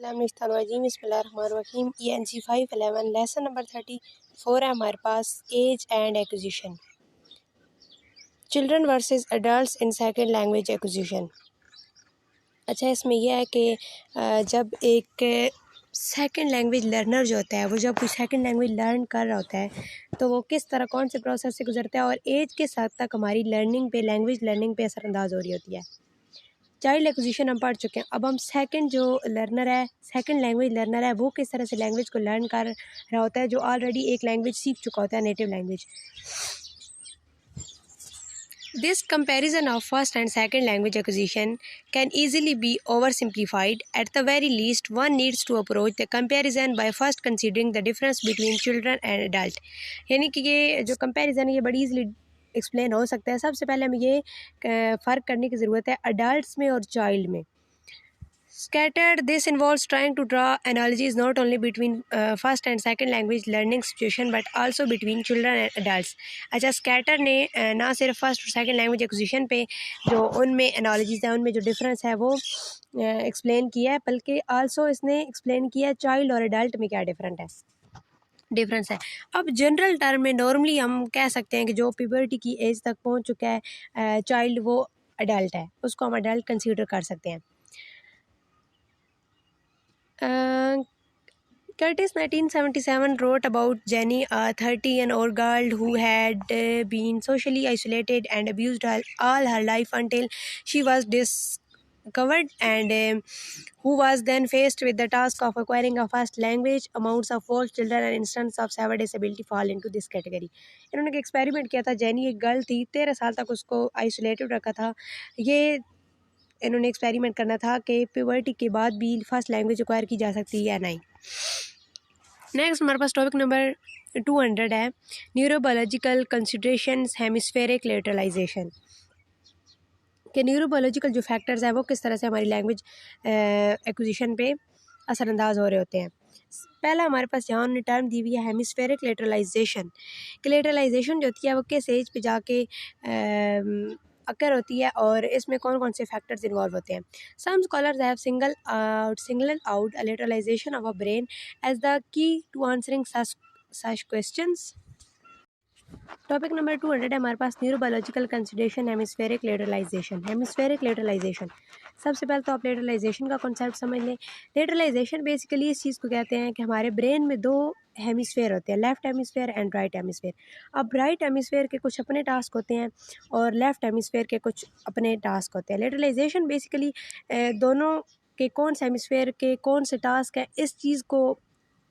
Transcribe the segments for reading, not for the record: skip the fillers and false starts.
बिस्मिल्लाहिर्रहमानिर्रहीम। ENC 511 lesson number 34 है हमारे पास, age and acquisition, children versus adults in second language acquisition. अच्छा, इसमें यह है कि जब एक सेकंड लैंग्वेज लर्नर जो होता है वो जब कोई सेकंड लैंग्वेज लर्न कर रहा होता है तो वो किस तरह कौन से प्रोसेस से गुजरता है और एज के साथ तक हमारी लर्निंग पे लैंग्वेज लर्निंग पे असरअंदाज हो रही होती है। चाइल्ड एक्विजिशन हम पढ़ चुके हैं। अब हम सेकंड जो लर्नर है, सेकंड लैंग्वेज लर्नर है, वो किस तरह से लैंग्वेज को लर्न कर रहा होता है जो ऑलरेडी एक लैंग्वेज सीख चुका होता है, native language. This comparison of first and second language acquisition can easily be oversimplified. At the very least, one needs to approach the comparison by first considering the difference between children and adult. यानी कि ये जो comparison है ये बड़ी easily explain हो सकता है। सबसे पहले हमें ये फ़र्क करने की ज़रूरत है अडल्ट में और चाइल्ड में। Scattered, this involves trying to draw analogies not only between first and second language learning situation but also between children and adults. अच्छा, स्कैटर ने ना सिर्फ फर्स्ट और सेकंड लैंग्वेज एक्विजिशन पे जो उनमें एनालॉजीज़ हैं, उनमें जो डिफरेंस है वो एक्सप्लेन किया है, बल्कि आल्सो इसने एक्सप्लेन किया है चाइल्ड और एडल्ट में क्या डिफरेंस है। अब जनरल टर्म में नॉर्मली हम कह सकते हैं कि जो प्यूबर्टी की एज तक पहुंच चुका है चाइल्ड, वो अडल्ट है, उसको हम अडल्ट कंसीडर कर सकते हैं। Curtis 1977 wrote about Jenny, a 30-year-old girl who had been socially isolated and abused all her life until she was discovered and who was then faced with the task of acquiring a first language. Amounts of both children and instances of severe disability fall into this category. इन्होंने एक experiment किया था। Jenny एक girl थी, 13 साल तक उसको isolated रखा था। ये इन्होंने एक्सपेरिमेंट करना था कि प्यूबर्टी के बाद भी फर्स्ट लैंग्वेज एक्वायर की जा सकती है या नहीं। नेक्स्ट हमारे पास टॉपिक नंबर 200 है, न्यूरोबायोलॉजिकल कंसिडरेशंस हेमिस्फेरिक लेटरलाइजेशन, कि न्यूरोबायोलॉजिकल जो फैक्टर्स हैं वो किस तरह से हमारी लैंग्वेज एक्विजिशन पे असरअंदाज हो रहे होते हैं। पहला हमारे पास यहाँ उन्होंने टर्म दी हुई है हेमिस्फेरिक लेटरलाइजेशन, कि लेटरलाइजेशन जो होती है वो किस एज पे जाके अकर होती है और इसमें कौन कौन से फैक्टर्स इन्वॉल्व होते हैं। Some scholars have single out lateralization of a brain as the key to answering such questions. Topic number 200 है हमारे पास, neurobiological consideration hemispheric lateralization. Hemispheric lateralization, सबसे पहले तो आप लेटरलाइजेशन का कॉन्सेप्ट समझ लें। लेटरलाइजेशन बेसिकली इस चीज़ को कहते हैं कि हमारे ब्रेन में दो हेमिस्फेयर होते हैं, left hemisphere and right hemisphere. अब राइट हेमिस्फेयर के कुछ अपने टास्क होते हैं और लेफ़्ट हेमिस्फेयर के कुछ अपने टास्क होते हैं। लेटरलाइजेशन बेसिकली दोनों के कौन से हेमिस्फेयर के कौन से टास्क हैं इस चीज़ को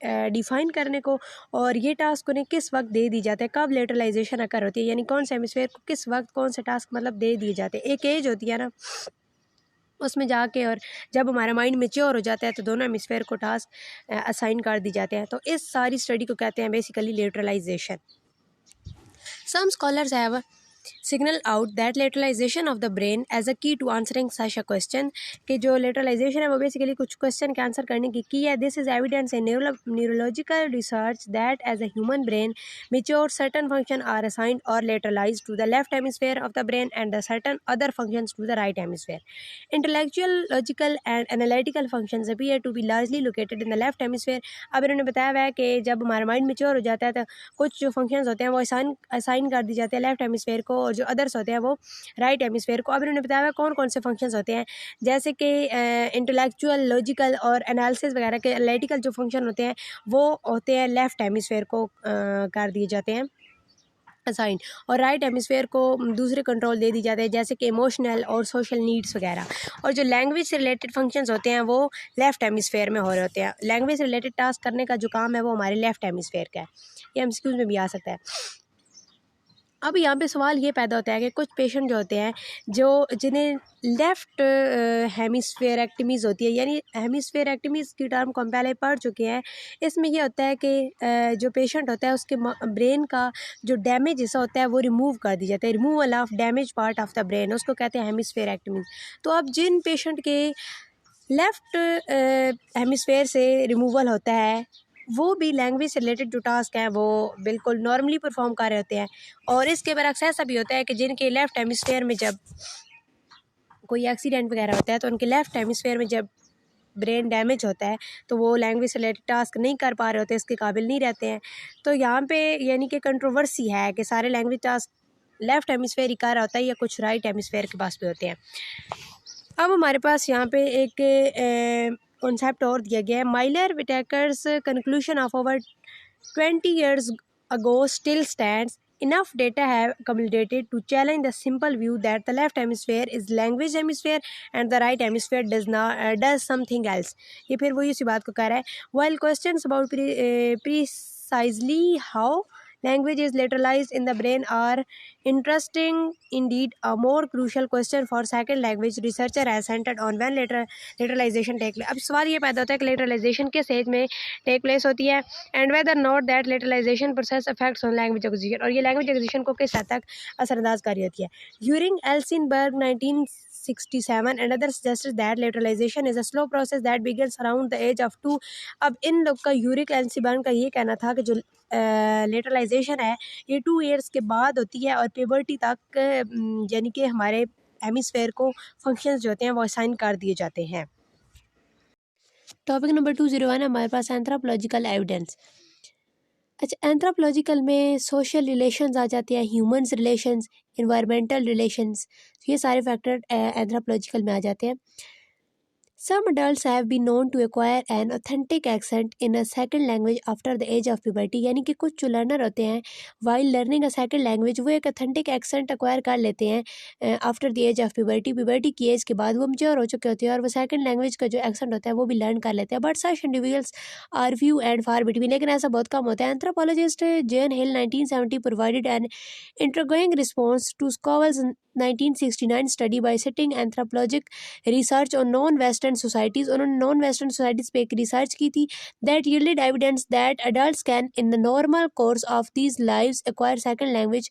डिफ़ाइन करने को, और ये टास्क उन्हें किस वक्त दे दी जाते हैं, कब लेटरलाइजेशन अकर होती है, यानी कौन से हेमिस्फेयर को किस वक्त कौन से टास्क मतलब दे दिए जाते हैं। एक एज होती है ना, उसमें जाके और जब हमारा माइंड मैच्योर हो जाता है तो दोनों हेमिस्फेयर को टास्क असाइन कर दी जाते हैं। तो इस सारी स्टडी को कहते हैं basically lateralization. Some scholars have signal out that lateralization of the brain as a key to answering such a question, कि जो लेटरलाइजेशन है वो बेसिकली कुछ क्वेश्चन के आंसर करने की है। This is evidence in neurological research that as a human brain mature certain function are assigned और lateralized to the left hemisphere of the brain and the certain other functions to the right hemisphere. Intellectual, logical and analytical functions appear to be largely located in the left hemisphere. अब इन्होंने बताया हुआ है कि जब हमारा mind mature हो जाता है तो कुछ जो फंक्शंस होते हैं वो असाइन कर दी जाते हैं लेफ्ट हेमिस्फेयर को और जो अदर्स होते हैं वो राइट हेमिस्फेयर को। अब इन्होंने बताया हुआ कौन कौन से फंक्शंस होते हैं, जैसे कि इंटेलेक्चुअल, लॉजिकल और एनालिसिस वगैरह के एनालिटिकल जो फंक्शन होते हैं वो होते हैं लेफ्ट हेमिस्फेयर को कर दिए जाते हैं असाइन, और राइट हेमिस्फेयर को दूसरे कंट्रोल दे दी जाते हैं जैसे कि इमोशनल और सोशल नीड्स वगैरह। और जो लैंग्वेज से रिलेटेड फंक्शंस होते हैं वो लेफ्ट हेमिस्फेयर में हो रहे होते हैं। लैंग्वेज से रिलेटेड टास्क करने का जो काम है वो हमारे लेफ्ट हेमिस्फेयर का है। ये एमसीक्यूज में भी आ सकता है। अब यहाँ पे सवाल ये पैदा होता है कि कुछ पेशेंट जो होते हैं जो जिन्हें लेफ़्ट हेमिस्फेयर एक्टमीज़ होती है, यानी हेमिस्फेयर एक्टमीज़ की टर्म को हम पहले पढ़ चुके हैं। इसमें ये होता है कि जो पेशेंट होता है उसके ब्रेन का जो डैमेज हिस्सा होता है वो रिमूव कर दिया जाता है, removal of damage part of the brain, उसको कहते हैं हेमिस्फेयर एक्टमीज़। तो अब जिन पेशेंट के लेफ़्ट हेमिस्फेयर से रिमूवल होता है वो भी लैंग्वेज से रिलेटेड जो टास्क हैं वो बिल्कुल नॉर्मली परफॉर्म कर रहे होते हैं। और इसके बरक्स ऐसा भी होता है कि जिनके लेफ़्ट हेमिस्फेयर में जब कोई एक्सीडेंट वगैरह होता है तो उनके लेफ़्ट हेमिस्फेयर में जब ब्रेन डैमेज होता है तो वो लैंग्वेज से रिलेटेड टास्क नहीं कर पा रहे होते, इसके काबिल नहीं रहते हैं। तो यहाँ पे यानी कि कंट्रोवर्सी है कि सारे लैंग्वेज टास्क लेफ़्ट हेमिस्फेयर ही कर रहा होता है या कुछ राइट हेमिस्फेयर के पास भी होते हैं। अब हमारे पास यहाँ पे एक कॉन्सेप्ट और दिया गया है, Mylar Whittaker's conclusion of over 20 years ago still stands. Enough data have accumulated to challenge the simple view that the left hemisphere is language hemisphere and the right hemisphere does something else. ये फिर वही उसी बात को कह रहा है. While questions about precisely how language is lateralized in the brain are interesting indeed, a more crucial question for second language researcher has centered on when lateralization take place. अब सवाल ये पैदा होता है कि lateralization किस एज में take place होती है and whether not that lateralization process affects on language acquisition, और ये लैंग्वेज एक्विजिशन को किस हद तक असरअंदाज कर रही होती है. During Elsinberg 1967 and others suggested that lateralization is a slow process that begins around the age of 2. अब इन लोग का यूरिक एल्सिनबर्ग का ये कहना था कि जो लेटरलाइजेशन है ये 2 years के बाद होती है और प्यूबर्टी तक यानी कि हमारे हेमिस्फेयर को फंक्शंस जो होते हैं वो असाइन कर दिए जाते हैं. टॉपिक नंबर 201 हमारे पास एंथ्रोपोलॉजिकल एविडेंस. अच्छा, एंथ्रोपोलॉजिकल में सोशल रिलेशंस आ जाते हैं, ह्यूमंस रिलेशंस, इन्वायरमेंटल रिलेशंस, ये सारे फैक्टर एंथ्रोपोलॉजिकल में आ जाते हैं. Some adults have been known to acquire an authentic accent in a second language after the age of puberty. यानी कि कुछ जो लर्नर होते हैं while learning a second language वो एक authentic accent acquire कर लेते हैं after the age of puberty. puberty की एज के बाद वो mature हो चुके होते हैं और वो second language का जो accent होता है वो भी learn कर लेते हैं. But such individuals are few and far between. लेकिन ऐसा बहुत कम होता है. Anthropologist Jane Hill 1970 provided an intriguing response to Scoville's 1969 study by citing anthropologic research on non-western societies. उन्होंने non-western societies पे एक research की थी that yielded evidence that adults can in the normal course of these lives acquire second language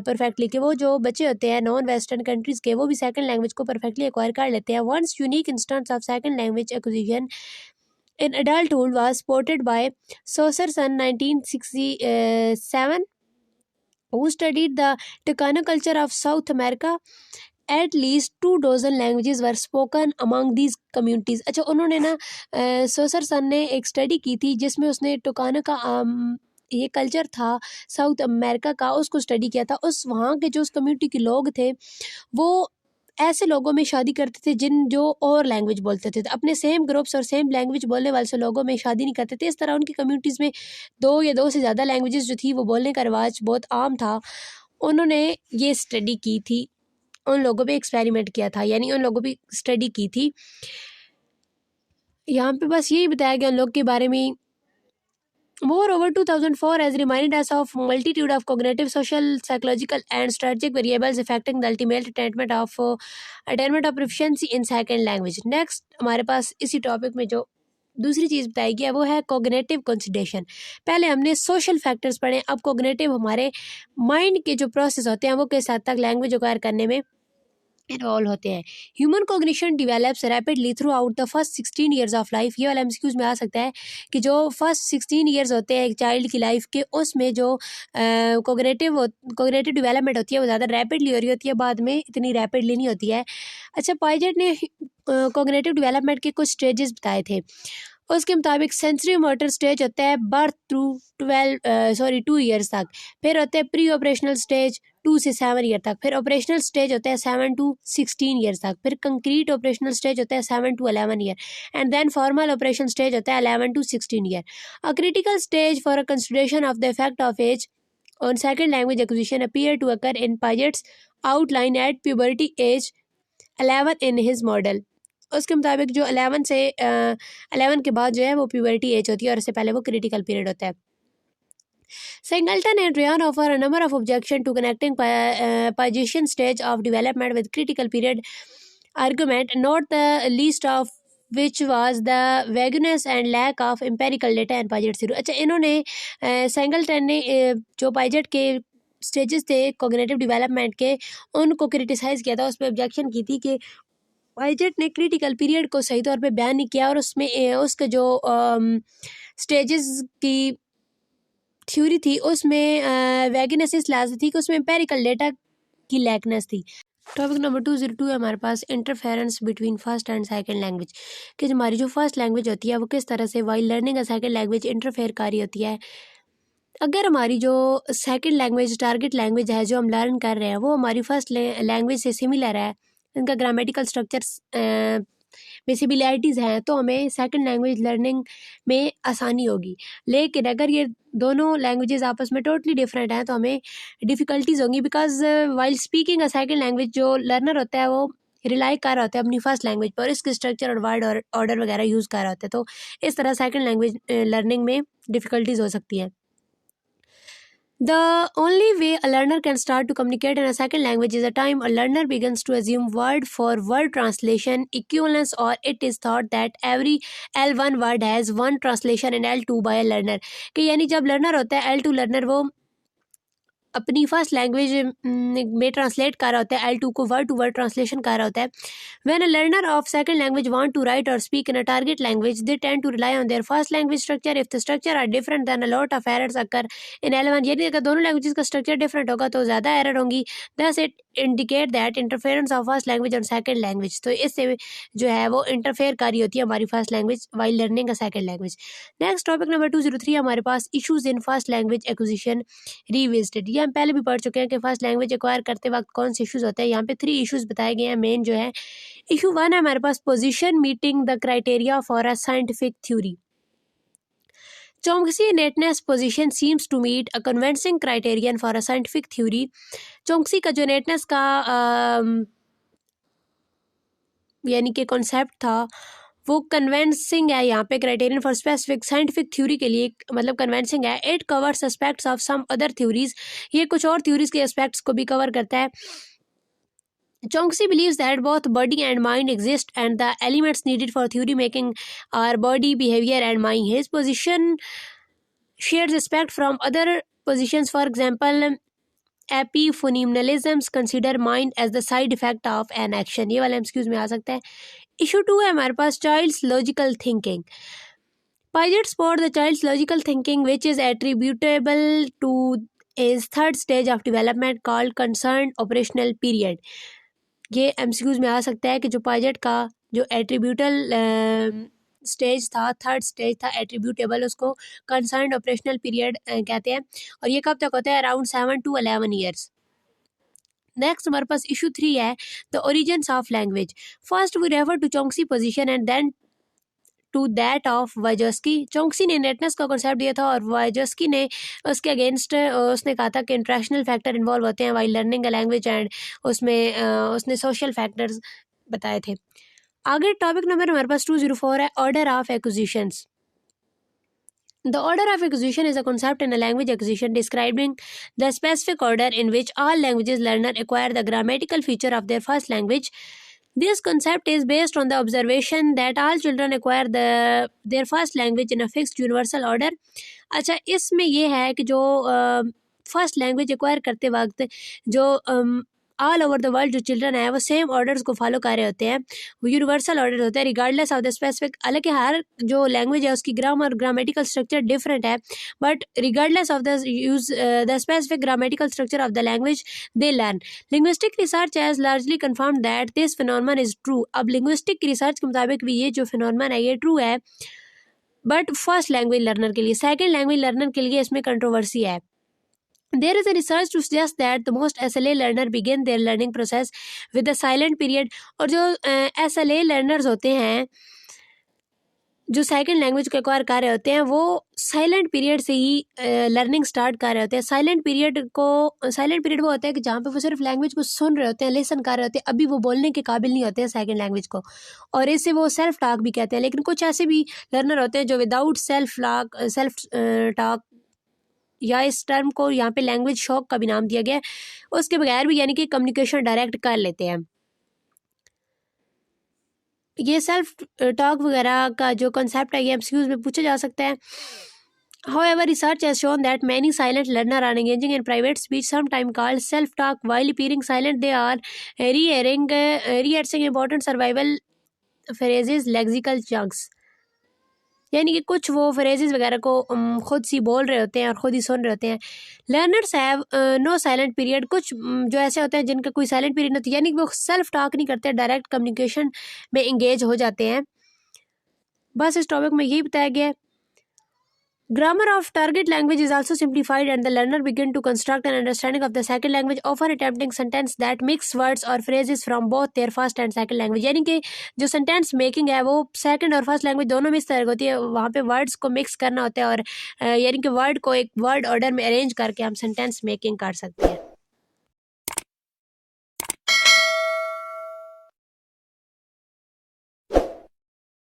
perfectly. कि वो जो बच्चे होते हैं non-western countries के वो भी second language को perfectly acquire कर लेते हैं. Once unique instance of second language acquisition in adulthood was spotted by Saucerson 1967 who studied the Tucano culture of South America. At least 2 dozen languages were spoken among these communities. अच्छा, उन्होंने ना सोसरसन ने एक study की थी जिसमें उसने टुकानो का ये कल्चर था साउथ अमेरिका का, उसको स्टडी किया था. उस वहाँ के जो उस कम्युनिटी के लोग थे वो ऐसे लोगों में शादी करते थे जिन जो और लैंग्वेज बोलते थे. अपने सेम ग्रुप्स और सेम लैंग्वेज बोलने वाले से लोगों में शादी नहीं करते थे. इस तरह उनकी कम्युनिटीज़ में 2 या 2 से ज़्यादा लैंग्वेजेस जो थी वो बोलने का रिवाज बहुत आम था. उन्होंने ये स्टडी की थी, उन लोगों पे एक्सपेरिमेंट किया था, यानी उन लोगों पे स्टडी की थी. यहाँ पे बस यही बताया गया उन लोग के बारे में. Moreover, 2004 has reminded us of multitude of cognitive, social, psychological, and strategic variables affecting the ultimate attainment of proficiency in second language. Next, हमारे पास इसी टॉपिक में जो दूसरी चीज़ बताई गई है वो है कोग्नेटिव कंसिडरेशन. पहले हमने सोशल फैक्टर्स पढ़े, अब कोग्नेटिव हमारे माइंड के जो प्रोसेस होते हैं वो किस हद तक लैंग्वेज एक्वायर करने में इन्वॉल्व होते हैं. Human cognition develops rapidly throughout the first 16 years of life. ये वाला एमसीक्यूज में आ सकता है कि जो फर्स्ट 16 ईयर्स होते हैं एक चाइल्ड की लाइफ के, उसमें जो कोग्नेटिव डेवलपमेंट होती है वो ज़्यादा रैपिडली हो रही होती है, बाद में इतनी रैपिडली नहीं होती है. अच्छा, पाइजेट ने कोग्नेटिव डेवलपमेंट के कुछ स्टेजेस बताए थे. उसके मुताबिक सेंसरी मोटर स्टेज होता है बर्थ थ्रू 2 ईयर्स तक, फिर होता है प्री ऑपरेशनल स्टेज 2 से 7 ईयर तक, फिर ऑपरेशनल स्टेज होता है 7 to 16 ईयर्स तक, फिर कंक्रीट ऑपरेशनल स्टेज होता है 7 to 11 year, and then formal operation stage होता है 11 to 16 year. A critical stage for a consideration of the effect of age on second language acquisition appear to occur in Piaget's outline at puberty age 11 in his model. उसके मुताबिक जो 11 के बाद जो है वो प्यूबर्टी एज होती है और इससे पहले वो क्रिटिकल पीरियड होता है. Singleton and Ryan offer a number of objections to connecting Pygmalion stage of development with critical period argument, not the least of which was the vagueness and lack of empirical data in Paget series. अच्छा, इन्होंने सेंगलटन ने जो पाइजेट के stages थे cognitive development के उनको criticise किया था, उस पर ऑब्जेक्शन की थी कि पाइजेट ने क्रिटिकल पीरियड को सही तौर पे बयान नहीं किया और उसमें उसके जो स्टेजेस की थ्योरी थी उसमें वैगनेस इस लिहाज से थी कि उसमें एम्पेरिकल डेटा की लैकनेस थी. टॉपिक नंबर 202 है हमारे पास interference between first and second language, कि हमारी जो फर्स्ट लैंग्वेज होती है वो किस तरह से while learning a second language interfere कर रही होती है। अगर हमारी जो सेकंड लैंग्वेज टारगेट लैंग्वेज है जो हम लर्न कर रहे हैं वो हमारी फर्स्ट लैंग्वेज से सिमिलर है, इनका ग्रामेटिकल स्ट्रक्चर्स में सिमिलैरिटीज़ हैं, तो हमें सेकंड लैंग्वेज लर्निंग में आसानी होगी। लेकिन अगर ये दोनों लैंग्वेजेस आपस में टोटली डिफरेंट हैं तो हमें डिफ़िकल्टीज़ होंगी, because while speaking a second language जो लर्नर होता है वो रिलाई कर रहा होता है अपनी फर्स्ट लैंग्वेज पर, इसके स्ट्रक्चर और वर्ड और ऑर्डर वगैरह यूज़ कर रहा होता है, तो इस तरह सेकंड लैंग्वेज लर्निंग में डिफ़िकल्टीज़ हो सकती हैं। The only way a learner can start to communicate in a second language is the time a learner begins to assume word for word translation equivalence, or it is thought that every L1 word has one translation in L2 by a learner। कि यानी जब learner होता है L2 learner वो अपनी first language में translate कर रहा होता है, L2 को वर्ड टू वर्ड ट्रांसलेशन कर रहा होता है। When a learner of second language want to write or speak in a target language, they tend to rely on their first language structure. If the structure are different, then a lot of errors occur in L1। यानी अगर दोनों languages का structure different होगा तो ज़्यादा error होंगी। Thus it indicate that interference of first language and second language, तो इससे जो है वो इंटरफेयर कर रही होती है हमारी फर्स्ट लैंग्वेज वाइल लर्निंग का second language. Next topic number 203 हमारे पास issues in first language acquisition revisited. ये हम पहले भी पढ़ चुके हैं कि फर्स्ट लैंग्वेज एक्वायर करते वक्त कौन से इशूज़ होते हैं। यहाँ पे 3 इशूज़ बताए गए हैं मेन जो है। इशू 1 है हमारे पास position meeting the criteria for a scientific theory. Chomsky's innateness position seems to meet a convincing criterion for a scientific theory. Chomsky का जो नेटनेस का यानी कि कॉन्सेप्ट था वो कन्वेंसिंग है यहाँ पे criterion for specific scientific theory के लिए, मतलब कन्वेंसिंग है। It covers aspects of some other theories, ये कुछ और थ्योरीज के एस्पेक्ट्स को भी कवर करता है। Chomsky believes that both body and mind exist and the elements needed for theory making are body, behavior and mind. His position shares aspect from other positions. For example, epiphenomenalisms consider mind as the side effect of an action. ये वाला MCQs में आ सकता है। Issue 2 है हमारे पास child's logical thinking. Piaget spot the child's logical thinking which is attributable to his third stage of development called concerned operational period। ये MCQs में आ सकता है कि जो पाइजेट का जो एट्रीब्यूटल स्टेज था, थर्ड स्टेज था एट्रीब्यूटेबल, उसको कंसर्न्ड ऑपरेशनल पीरियड कहते हैं, और ये कब तक होता है? Around 7 to 11 years. नेक्स्ट हमारे पास इशू 3 है the origins of language. First we refer to Chomsky position and then to that of Vygotsky. Chomsky ने नेटनेस का कॉन्सेप्ट दिया था और वाइजस्की ने उसके अगेंस्ट उसने कहा था कि इंटरेक्शनल फैक्टर इन्वॉल्व होते हैं while learning a language, and उसमें उसने सोशल फैक्टर्स बताए थे। आगे टॉपिक नंबर हमारे पास 204 है order of acquisitions. The order of acquisition is a concept in a language acquisition describing the specific order in which all languages learner acquire the grammatical feature of their first language. This concept is based on the observation that all children acquire their first language in a fixed universal order। अच्छा, इसमें ये है कि जो first language acquire करते वक्त जो all over the world जो चिल्ड्रन है वो सेम ऑर्डर्स को फॉलो कर रहे होते हैं, वो यूनिवर्सल ऑर्डर होते हैं रिगार्डलेस ऑफ द स्पेसिफिक। हालांकि हर जो लैंग्वेज है उसकी ग्रामर ग्रामेटिकल स्ट्रक्चर डिफरेंट है, but regardless of the use the specific grammatical structure of the language they learn. Linguistic research has largely confirmed that this phenomenon is true. अब linguistic research के मुताबिक भी ये जो phenomenon है ये true है, बट फर्स्ट लैंग्वेज लर्नर के लिए, सेकेंड लैंग्वेज लर्नर के लिए इसमें कंट्रोवर्सी है। There is a research to suggest that the most SLA learner begin their learning process with a silent period। और जो SLA learners होते हैं जो सेकंड लैंग्वेज को एक्वायर कर रहे होते हैं वो साइलेंट पीरियड से ही लर्निंग स्टार्ट कर रहे होते हैं। साइलेंट पीरियड वो होता है कि जहाँ पे वो सिर्फ लैंग्वेज को सुन रहे होते हैं, लिसन कर रहे होते हैं, अभी वो बोलने के काबिल नहीं होते हैं सेकंड लैंग्वेज को, और इससे वो सेल्फ टॉक भी कहते हैं। लेकिन कुछ ऐसे भी लर्नर होते हैं जो विदाउट सेल्फ टॉक, या इस टर्म को यहाँ पे लैंग्वेज शॉक का भी नाम दिया गया है, उसके बगैर भी यानी कि कम्युनिकेशन डायरेक्ट कर लेते हैं। ये सेल्फ टॉक वगैरह का जो कॉन्सेप्ट है ये एमसीक्यूज में पूछा जा सकता है। However, research has shown that many silent learners are engaging in private speech, sometimes called self-talk. While appearing silent, they are rehearsing important survival phrases, lexical chunks। यानी कि कुछ वो फ्रेजेस वगैरह को खुद सी बोल रहे होते हैं और खुद ही सुन रहे होते हैं। Learners have no silent period, कुछ जो ऐसे होते हैं जिनका कोई साइलेंट पीरियड नहीं होती, यानी कि वो सेल्फ टॉक नहीं करते, डायरेक्ट कम्युनिकेशन में इंगेज हो जाते हैं। बस इस टॉपिक में यही बताया गया है। Grammar of target language is also simplified and the learner begin to construct an understanding of the second language, often attempting sentence that mix words or phrases from both their first and second language। यानी कि जो sentence making है वो second और first language दोनों में इस तरह होती है, वहाँ पे वर्ड्स को मिक्स करना होता है और यानी कि वर्ड को एक वर्ड ऑर्डर में अरेंज करके हम सेंटेंस मेकिंग कर सकते हैं।